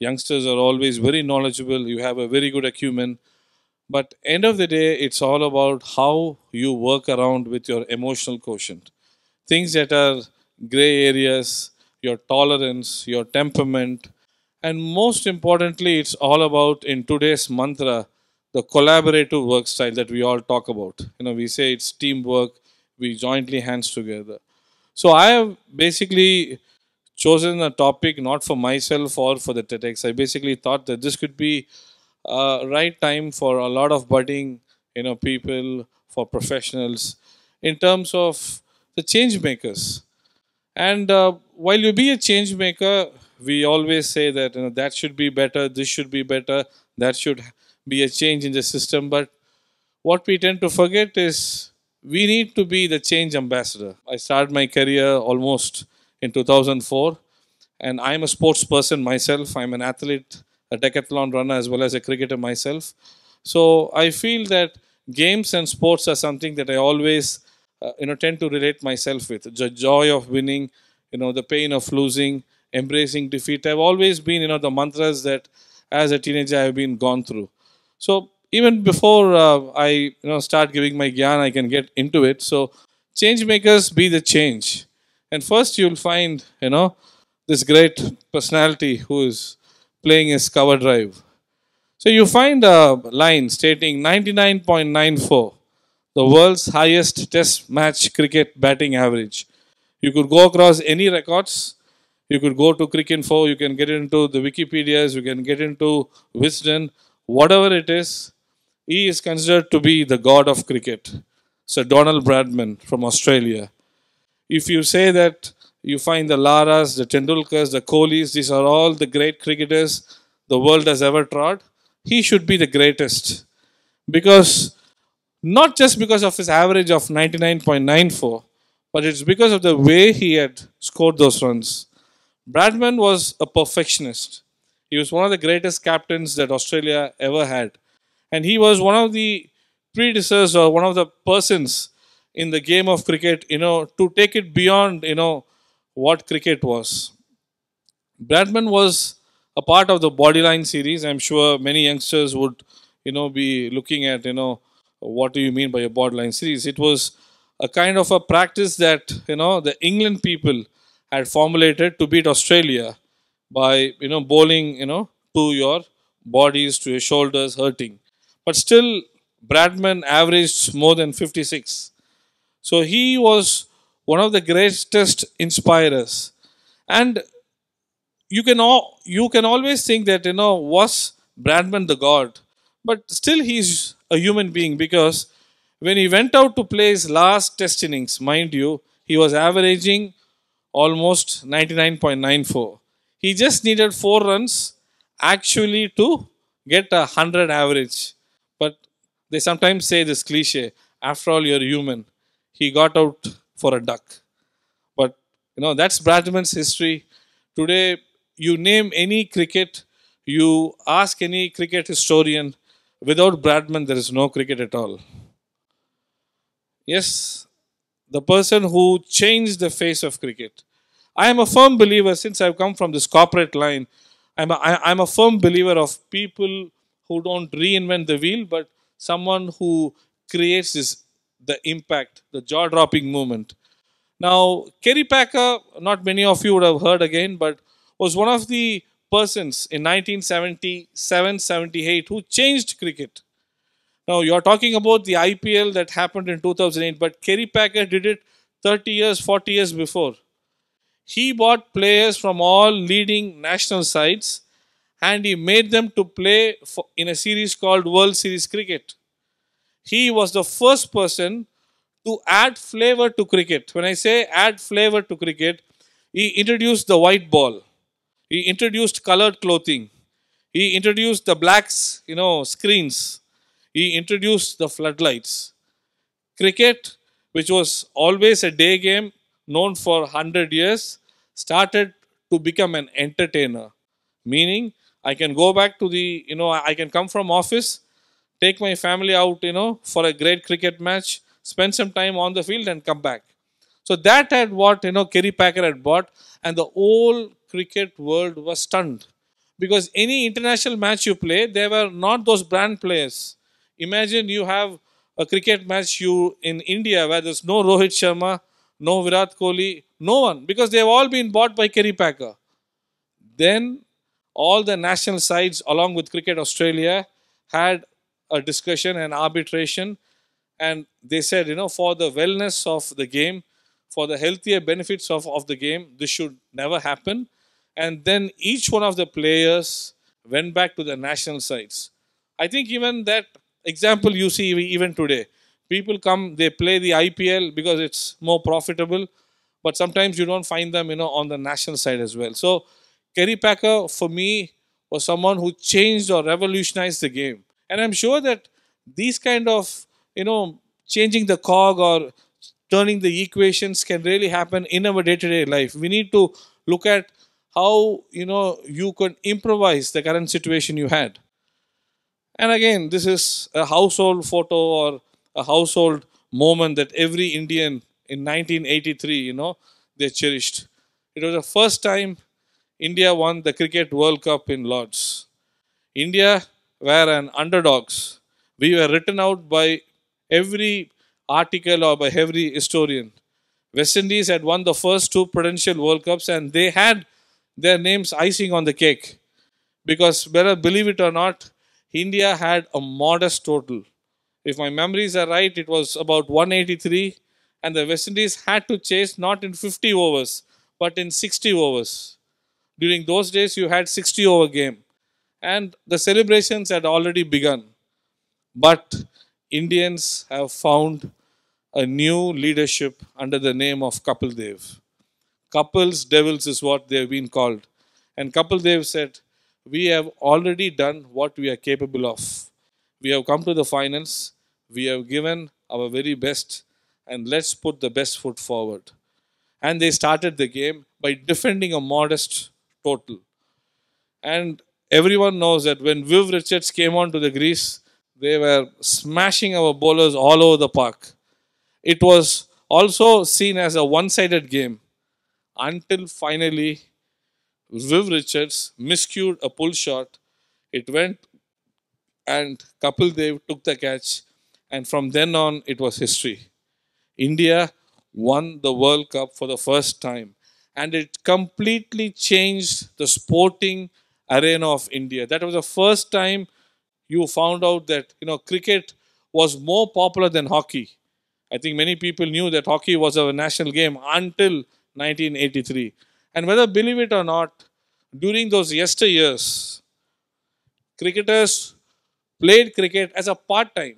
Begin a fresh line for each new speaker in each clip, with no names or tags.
Youngsters are always very knowledgeable. You have a very good acumen. But end of the day, it's all about how you work around with your emotional quotient. Things that are gray areas, your tolerance, your temperament, and most importantly, it's all about in today's mantra, the collaborative work style that we all talk about. We say it's teamwork, we jointly hands together. So I have basically chosen a topic not for myself or for the TEDx. I basically thought that this could be right time for a lot of budding, people, for professionals, in terms of the change makers. And while you be a change maker, we always say that that should be better, this should be better, that should be a change in the system. But what we tend to forget is we need to be the change ambassador. I started my career almost in 2004, and I'm a sports person myself. I'm an athlete, a decathlon runner, as well as a cricketer myself. So I feel that games and sports are something that I always, tend to relate myself with. The joy of winning, the pain of losing, embracing defeat. I've always been, the mantras that as a teenager I've been gone through. So even before I, start giving my gyan, I can get into it. So change makers, be the change. And first you'll find, this great personality who is playing his cover drive. So you find a line stating 99.94, the world's highest test match cricket batting average. You could go across any records. You could go to Cricinfo, you can get into the Wikipedias, you can get into Wisden, whatever it is. He is considered to be the god of cricket. Sir Donald Bradman from Australia. If you say that you find the Laras, the Tendulkars, the Kohlis, these are all the great cricketers the world has ever trod, he should be the greatest. Because, not just because of his average of 99.94, but it's because of the way he had scored those runs. Bradman was a perfectionist. He was one of the greatest captains that Australia ever had. And he was one of the predecessors or one of the persons in the game of cricket, to take it beyond, what cricket was. Bradman was a part of the Bodyline series. I'm sure many youngsters would, be looking at, what do you mean by a Bodyline series? It was a kind of a practice that, the England people had formulated to beat Australia by, bowling, to your bodies, to your shoulders, hurting. But still, Bradman averaged more than 56. So he was one of the greatest inspirers. And you can always think that, was Bradman the god? But still he's a human being, because when he went out to play his last test innings, mind you, he was averaging almost 99.94. He just needed 4 runs actually to get a 100 average. But they sometimes say this cliche, after all, you're human. He got out for a duck. But, that's Bradman's history. Today, you name any cricket, you ask any cricket historian, without Bradman, there is no cricket at all. Yes, the person who changed the face of cricket. I am a firm believer, since I've come from this corporate line, I'm a firm believer of people who don't reinvent the wheel, but someone who creates the impact, the jaw-dropping movement. Now, Kerry Packer, not many of you would have heard again, but was one of the persons in 1977-78 who changed cricket. Now, you're talking about the IPL that happened in 2008, but Kerry Packer did it 30 years, 40 years before. He bought players from all leading national sides and he made them to play in a series called World Series Cricket. He was the first person to add flavor to cricket. When I say add flavor to cricket, he introduced the white ball. He introduced colored clothing. He introduced the blacks, screens. He introduced the floodlights. Cricket, which was always a day game, known for 100 years, started to become an entertainer. Meaning, I can go back to I can come from office, take my family out, for a great cricket match, spend some time on the field and come back. So that had what, Kerry Packer had bought, and the whole cricket world was stunned. Because any international match you play, they were not those brand players. Imagine you have a cricket match you in India where there's no Rohit Sharma, no Virat Kohli, no one, because they've all been bought by Kerry Packer. Then all the national sides, along with Cricket Australia, had a discussion and arbitration, and they said, for the wellness of the game, for the healthier benefits of the game, this should never happen. And then each one of the players went back to the national sides. I think even that example you see even today. People come, they play the IPL because it's more profitable, but sometimes you don't find them, on the national side as well. So Kerry Packer, for me, was someone who changed or revolutionized the game. And I'm sure that these kind of, changing the cog or turning the equations can really happen in our day-to-day life. We need to look at how, you could improvise the current situation you had. And again, this is a household photo or a household moment that every Indian in 1983, they cherished. It was the first time India won the Cricket World Cup in Lords. India were an underdogs. We were written out by every article or by every historian. West Indies had won the first two Prudential World Cups and they had their names icing on the cake. Because, whether believe it or not, India had a modest total. If my memories are right, it was about 183, and the West Indies had to chase not in 50 overs, but in 60 overs. During those days, you had 60 over game, and the celebrations had already begun. But Indians have found a new leadership under the name of Kapil Dev. Kapil's devils is what they have been called. And Kapil Dev said, we have already done what we are capable of. We have come to the finals. We have given our very best. And let's put the best foot forward. And they started the game by defending a modest total. And everyone knows that when Viv Richards came onto the crease, they were smashing our bowlers all over the park. It was also seen as a one-sided game until finally Viv Richards miscued a pull shot. It went and Kapil Dev took the catch, and from then on it was history. India won the World Cup for the first time, and it completely changed the sporting arena of India. That was the first time you found out that cricket was more popular than hockey. I think many people knew that hockey was a national game until 1983. And whether believe it or not, during those yesteryears, cricketers played cricket as a part-time.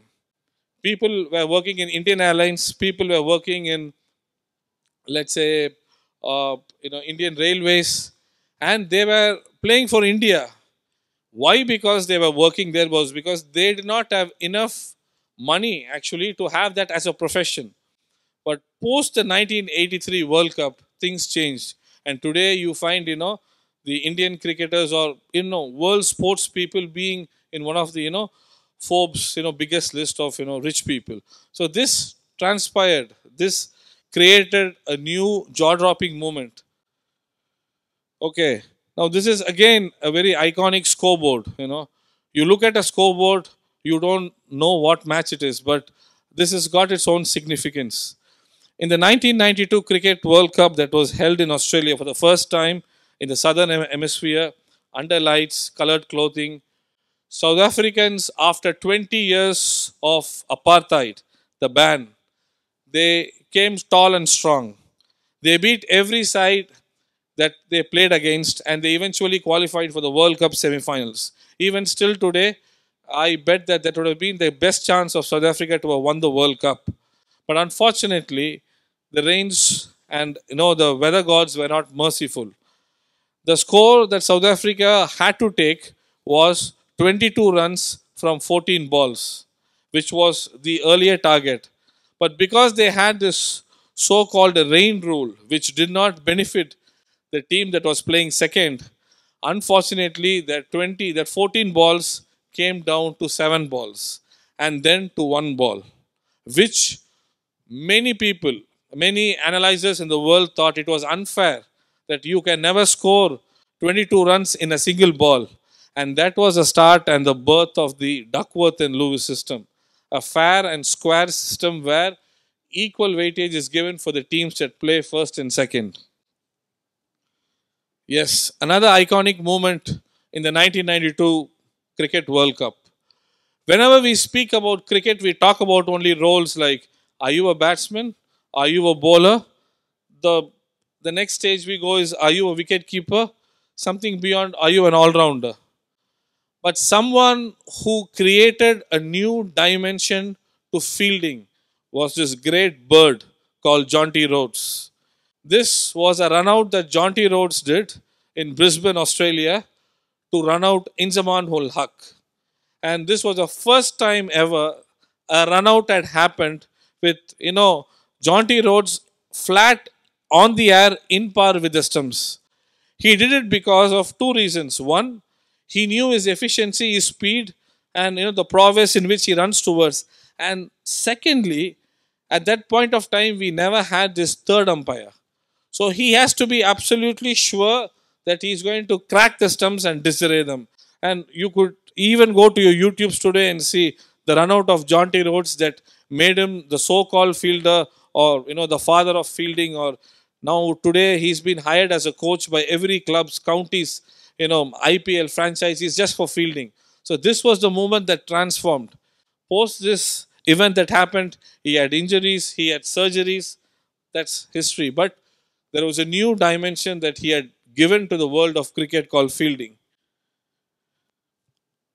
People were working in Indian Airlines, people were working in, let's say, Indian Railways, and they were playing for India. Why? Because they were working there was because they did not have enough money actually to have that as a profession. But post the 1983 World Cup, things changed. And today you find, the Indian cricketers or, world sports people being in one of the, Forbes, biggest list of, rich people. So this transpired. This created a new jaw-dropping moment. Okay. Now this is again a very iconic scoreboard. You look at a scoreboard, you don't know what match it is, but this has got its own significance. In the 1992 Cricket World Cup that was held in Australia for the first time in the southern hemisphere, under lights, colored clothing, South Africans, after 20 years of apartheid, the ban, they came tall and strong. They beat every side that they played against, and they eventually qualified for the World Cup semi-finals. Even still today, I bet that would have been the best chance of South Africa to have won the World Cup. But unfortunately, the rains and the weather gods were not merciful. The score that South Africa had to take was 22 runs from 14 balls, which was the earlier target. But because they had this so-called rain rule, which did not benefit the team that was playing second, unfortunately, that 14 balls came down to 7 balls and then to 1 ball, which many people, many analyzers in the world thought it was unfair that you can never score 22 runs in a single ball. And that was the start and the birth of the Duckworth and Lewis system, a fair and square system where equal weightage is given for the teams that play first and second. Yes, another iconic moment in the 1992 Cricket World Cup. Whenever we speak about cricket, we talk about only roles like, are you a batsman? Are you a bowler? The, the next stage we go is, are you a wicket keeper? Something beyond, are you an all rounder? But someone who created a new dimension to fielding was this great bird called Jonty Rhodes. This was a run out that Jonty Rhodes did in Brisbane, Australia, to run out Inzamam ul Haq. And this was the first time ever a run out had happened with, Jonty Rhodes flat on the air in par with the stumps. He did it because of two reasons. One, he knew his efficiency, his speed, and the prowess in which he runs towards. And secondly, at that point of time, we never had this third umpire. So he has to be absolutely sure that he's going to crack the stumps and disarray them. And you could even go to your YouTubes today and see the run out of Jonty Rhodes that made him the so-called fielder, or the father of fielding. Or now today he's been hired as a coach by every club's counties, IPL franchises just for fielding. So this was the moment that transformed. Post this event that happened, he had injuries, he had surgeries. That's history. But there was a new dimension that he had given to the world of cricket called fielding.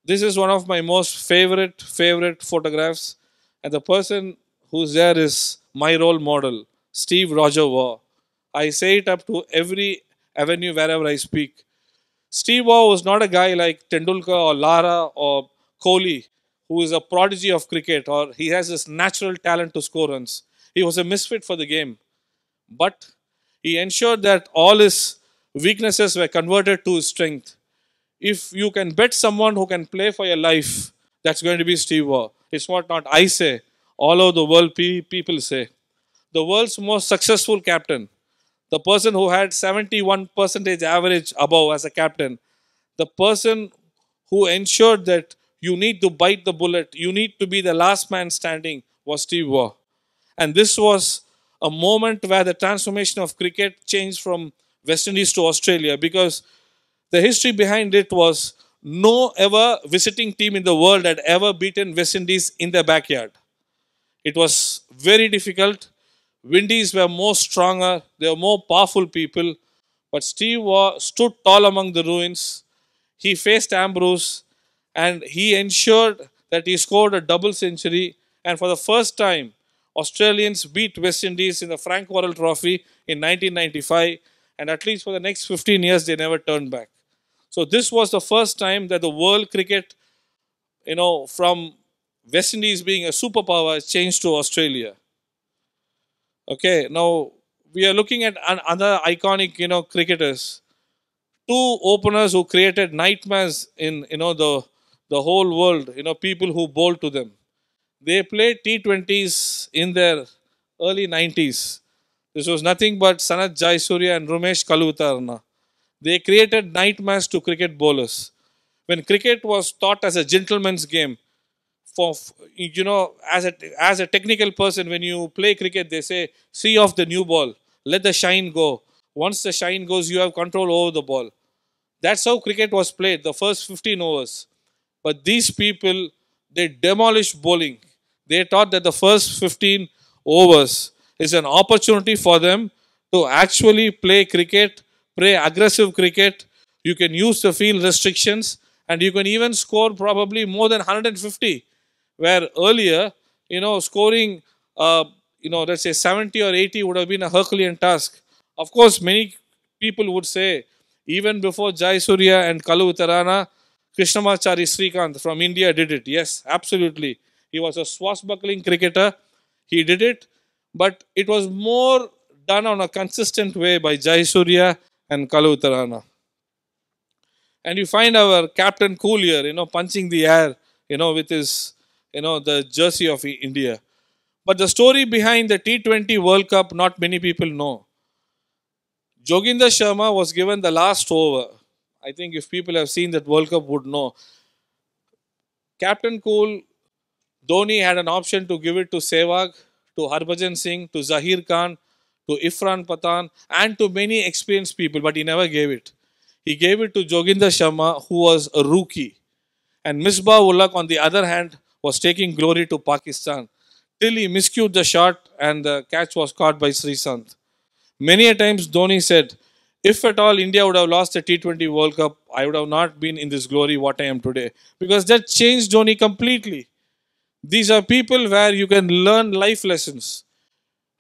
This is one of my most favorite photographs, and the person who's there is my role model, Steve Roger Waugh. I say it up to every avenue wherever I speak. Steve Waugh was not a guy like Tendulkar or Lara or Kohli, who is a prodigy of cricket, or he has this natural talent to score runs. He was a misfit for the game. But he ensured that all his weaknesses were converted to his strength. If you can bet someone who can play for your life, that's going to be Steve Waugh. It's what not I say, all over the world people say. The world's most successful captain, the person who had 71% average above as a captain, the person who ensured that you need to bite the bullet, you need to be the last man standing, was Steve Waugh. And this was a moment where the transformation of cricket changed from West Indies to Australia, because the history behind it was no ever visiting team in the world had ever beaten West Indies in their backyard. It was very difficult. Windies were more stronger, they were more powerful people. But Steve Waugh stood tall among the ruins. He faced Ambrose and he ensured that he scored a double century. And for the first time, Australians beat West Indies in the Frank Worrell Trophy in 1995. And at least for the next 15 years, they never turned back. So this was the first time that the world cricket, from West Indies being a superpower, changed to Australia. Okay, now we are looking at other iconic, cricketers. Two openers who created nightmares in, the whole world, people who bowled to them. They played T20s in their early 90s. This was nothing but Sanath Jayasuriya and Ramesh Kaluvitarana. They created nightmares to cricket bowlers. When cricket was taught as a gentleman's game, as a technical person, when you play cricket, they say, see off the new ball, let the shine go. Once the shine goes, you have control over the ball. That's how cricket was played, the first 15 overs. But these people, they demolished bowling. They thought that the first 15 overs is an opportunity for them to actually play cricket, play aggressive cricket. You can use the field restrictions and you can even score probably more than 150. Where earlier, scoring, let's say 70 or 80 would have been a Herculean task. Of course, many people would say, even before Jayasuriya and Kaluvitarana, Krishnamachari Srikanth from India did it. Yes, absolutely. He was a swashbuckling cricketer. He did it. But it was more done on a consistent way by Jayasuriya and Kaluvitarana. And you find our Captain Cool here, punching the air, with his, the jersey of India. But the story behind the T20 World Cup, not many people know. Joginder Sharma was given the last over. I think if people have seen that World Cup would know. Captain Cool, Dhoni had an option to give it to Sehwag, to Harbhajan Singh, to Zahir Khan, to Irfan Pathan, and to many experienced people, but he never gave it. He gave it to Joginder Sharma, who was a rookie. And Misbah Ulak, on the other hand, was taking glory to Pakistan till he miscued the shot and the catch was caught by Srisant. Many a times Dhoni said, if at all India would have lost the T20 World Cup, I would have not been in this glory what I am today. Because that changed Dhoni completely. These are people where you can learn life lessons.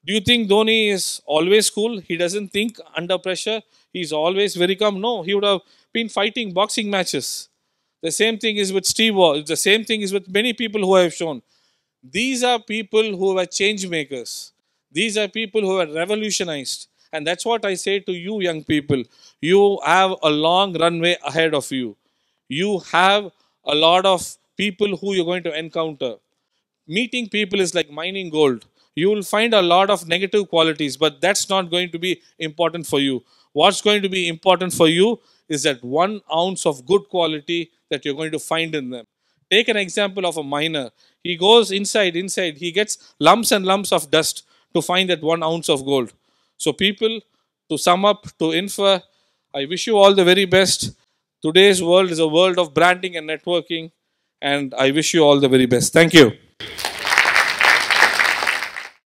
Do you think Dhoni is always cool? He doesn't think under pressure. He's always very calm. No, he would have been fighting boxing matches. The same thing is with Steve Waugh. The same thing is with many people who I have shown. These are people who are change makers. These are people who are revolutionized. And that's what I say to you, young people. You have a long runway ahead of you. You have a lot of people who you're going to encounter. Meeting people is like mining gold. You will find a lot of negative qualities, but that's not going to be important for you. What's going to be important for you is that 1 ounce of good quality that you're going to find in them. Take an example of a miner. He goes inside, he gets lumps and lumps of dust to find that 1 ounce of gold. So, people, to sum up, to infer, I wish you all the very best. Today's world is a world of branding and networking, and I wish you all the very best. Thank you.